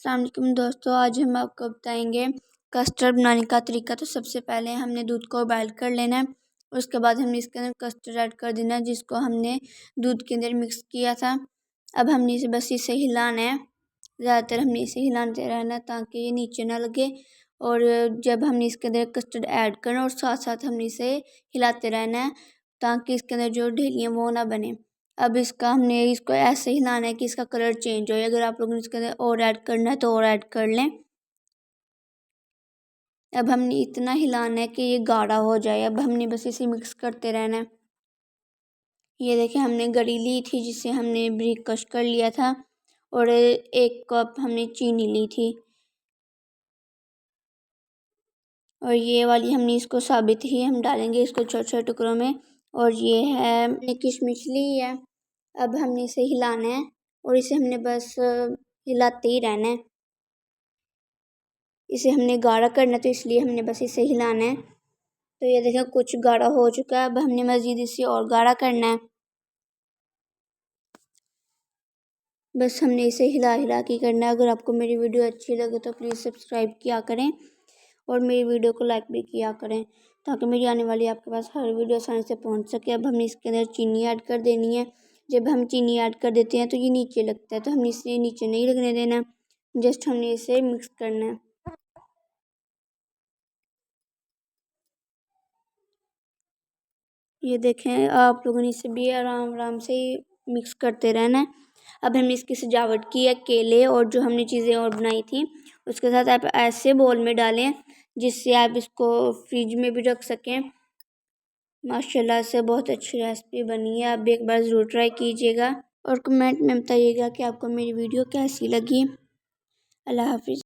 अस्सलाम वालेकुम दोस्तों, आज हम आपको बताएंगे कस्टर्ड बनाने का तरीका। तो सबसे पहले हमने दूध को बॉयल कर लेना है। उसके बाद हमने इसके अंदर कस्टर्ड ऐड कर देना है, जिसको हमने दूध के अंदर मिक्स किया था। अब हमने इसे बस इसे हिलाना है। ज़्यादातर हमने इसे हिलाते रहना है ताकि ये नीचे ना लगे। और जब हमने इसके अंदर कस्टर्ड ऐड करना और साथ साथ हमने इसे हिलाते रहना है ताकि इसके अंदर जो ढेलियाँ वो ना बने। अब हमने इसको ऐसे हिलाना है कि इसका कलर चेंज हो। अगर आप लोगों ने इसके अंदर और ऐड करना है तो और ऐड कर लें। अब हमने इतना हिलाना है कि ये गाढ़ा हो जाए। अब हमने बस इसे मिक्स करते रहना है। ये देखिए, हमने गरी ली थी जिसे हमने बारीक कश कर लिया था और 1 कप हमने चीनी ली थी। और ये वाली हमने इसको साबित ही हम डालेंगे इसको छोटे छोटे टुकड़ों में। और ये है हमने किशमिश ली है। अब हमने इसे हिलाना है और इसे हमने बस हिलाते ही रहना है। इसे हमने गाढ़ा करना है तो इसलिए हमने बस इसे हिलाना है। तो ये देखो कुछ गाढ़ा हो चुका है। अब हमने मज़ीद इसे और गाढ़ा करना है। बस हमने इसे हिला हिला के करना है। अगर आपको मेरी वीडियो अच्छी लगे तो प्लीज़ सब्सक्राइब किया करें और मेरी वीडियो को लाइक भी किया करें ताकि मेरी आने वाली आपके पास हर वीडियो आसानी से पहुंच सके। अब हमने इसके अंदर चीनी ऐड कर देनी है। जब हम चीनी ऐड कर देते हैं तो ये नीचे लगता है, तो हमने इसे नीचे नहीं लगने देना। जस्ट हमने इसे मिक्स करना है। ये देखें, आप लोगों ने इसे भी आराम आराम से मिक्स करते रहना है। अब हमने इसकी सजावट की है केले और जो हमने चीज़ें और बनाई थी उसके साथ आप ऐसे बोल में डालें जिससे आप इसको फ्रिज में भी रख सकें। माशाल्लाह से बहुत अच्छी रेसिपी बनी है। आप भी एक बार ज़रूर ट्राई कीजिएगा और कमेंट में बताइएगा कि आपको मेरी वीडियो कैसी लगी। अल्लाह हाफिज़।